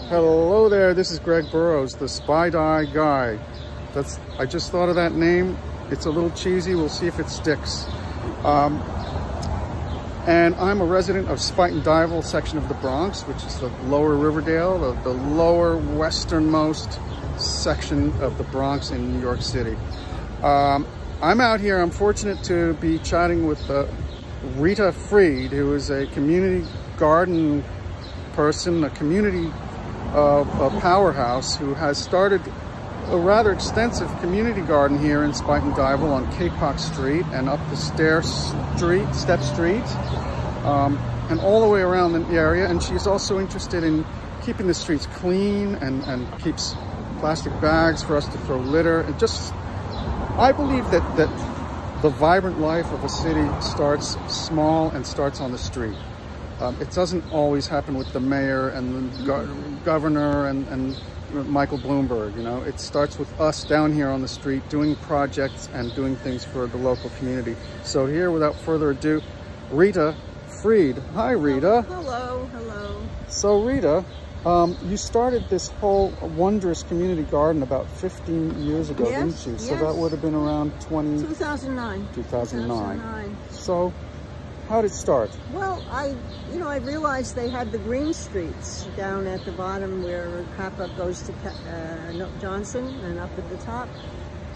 Hello there, this is Greg Burrows, the SpuyDuyGuy. I just thought of that name. It's a little cheesy, we'll see if it sticks. And I'm a resident of Spuyten Duyvil section of the Bronx, which is the lower Riverdale, the lower westernmost section of the Bronx in New York City. I'm out here, I'm fortunate to be chatting with Rita Freed, who is a community garden person, a community a powerhouse who has started a rather extensive community garden here in Spuyten Duyvil on Kapok Street and up the Step Street, and all the way around the area. And she's also interested in keeping the streets clean and keeps plastic bags for us to throw litter. And just, I believe that the vibrant life of a city starts small and starts on the street. It doesn't always happen with the mayor and the governor and Michael Bloomberg, you know. It starts with us down here on the street doing projects and doing things for the local community. So here, without further ado, Rita Freed. Hi, Rita. Hello, hello. So Rita, you started this whole wondrous community garden about 15 years ago, didn't you? So that would have been around 2009. 2009. So how did it start? Well, I realized they had the green streets down at the bottom where Kapok goes to Johnson and up at the top.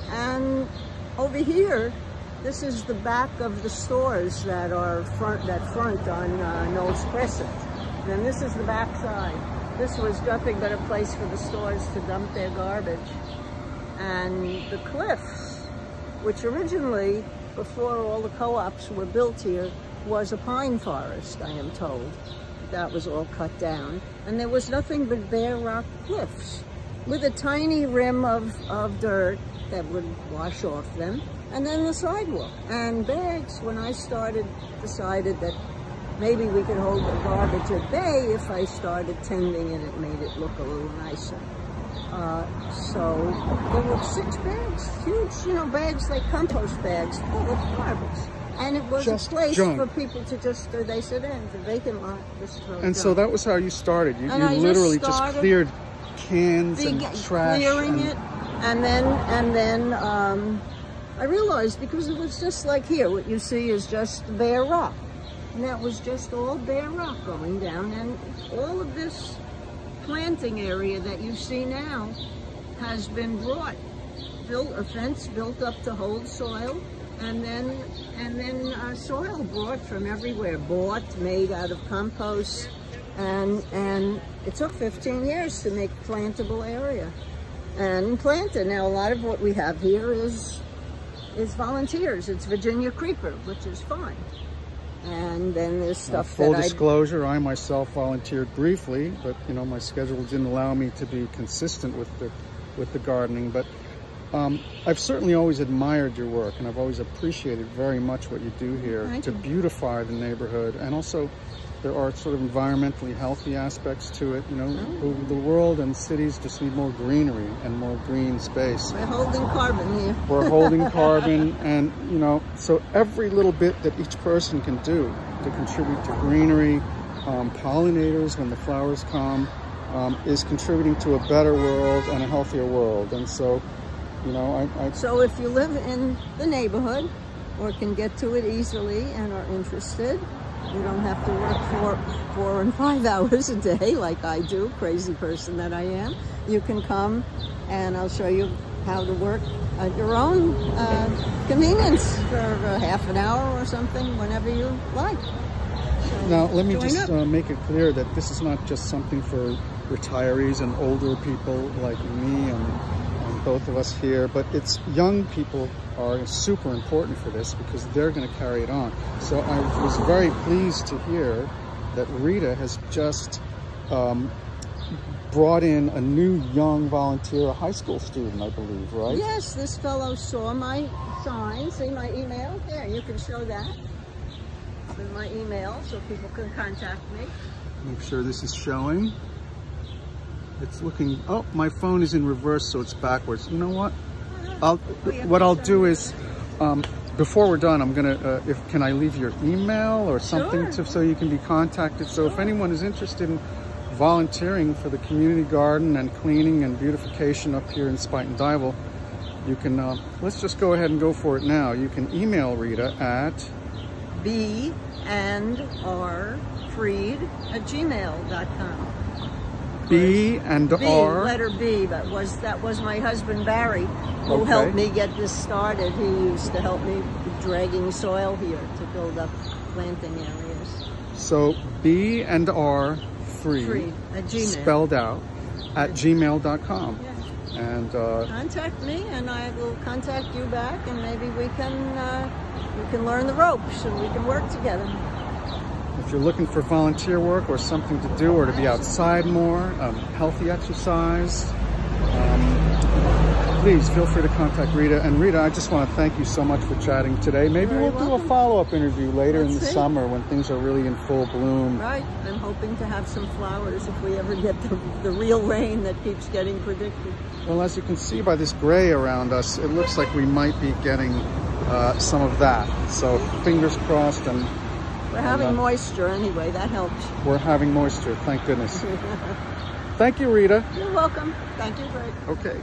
And over here, this is the back of the stores that are front on Knowles Crescent. And this is the back side. This was nothing but a place for the stores to dump their garbage. And the cliffs, which originally, before all the co-ops were built here, was a pine forest, I am told. That was all cut down. And there was nothing but bare rock cliffs with a tiny rim of dirt that would wash off them. And then the sidewalk. And bags, when I decided that maybe we could hold the garbage at bay if I started tending it, it made it look a little nicer. So there were 6 bags, huge, bags like compost bags full of garbage. And it was just a place for people to just, they said, the vacant lot, just throw And so that was how you started. You literally just cleared cans and trash. Clearing it. And then I realized, because it was just like here, what you see is just bare rock. And that was just all bare rock going down. And all of this planting area that you see now has been built, a fence built up to hold soil. And then soil brought from everywhere, made out of compost, and it took 15 years to make plantable area and planted. Now a lot of what we have here is volunteers. It's Virginia creeper, which is fine. And then there's stuff full disclosure, I myself volunteered briefly, but my schedule didn't allow me to be consistent with the gardening. But I've certainly always admired your work, and I've always appreciated very much what you do here to beautify the neighborhood. And also, there are sort of environmentally healthy aspects to it. The world and cities just need more greenery and more green space. We're holding carbon here. We're holding carbon, and so every little bit that each person can do to contribute to greenery, pollinators when the flowers come, is contributing to a better world and a healthier world. And so, So if you live in the neighborhood or can get to it easily and are interested, you don't have to work 4 and 5 hours a day like I do, crazy person that I am. You can come and I'll show you how to work at your own convenience for half an hour or something, whenever you like. So now, let me just make it clear that this is not just something for retirees and older people like me and both of us here, but it's young people are super important for this because they're going to carry it on. So I was very pleased to hear that Rita has just brought in a new young volunteer, a high school student, I believe, right? Yes, this fellow saw my sign, see my email? Yeah, you can show that with my email so people can contact me. Make sure this is showing. It's looking, oh, my phone is in reverse, so it's backwards. You know what? What I'll do is, before we're done, I'm gonna, can I leave your email or something so you can be contacted? So if anyone is interested in volunteering for the community garden and cleaning and beautification up here in Spuyten Duyvil, you can, let's just go ahead and go for it now. You can email Rita at bandrfreed@gmail.com. B and B, R. letter B, that was my husband Barry, who helped me get this started. He used to help me dragging soil here to build up planting areas. So B and R Freed at Gmail. Spelled out at gmail.com. Yeah. And contact me, and I will contact you back, and maybe we can learn the ropes and we can work together. if you're looking for volunteer work or something to do, or to be outside more, healthy exercise, please feel free to contact Rita. And Rita, I just want to thank you so much for chatting today. Maybe we'll do a follow-up interview later in the summer when things are really in full bloom. Right. I'm hoping to have some flowers if we ever get the real rain that keeps getting predicted. Well, as you can see by this gray around us, it looks like we might be getting some of that. So fingers crossed. And we're having moisture anyway. That helps. We're having moisture, thank goodness. Thank you, Rita. You're welcome. Thank you, Greg. Okay.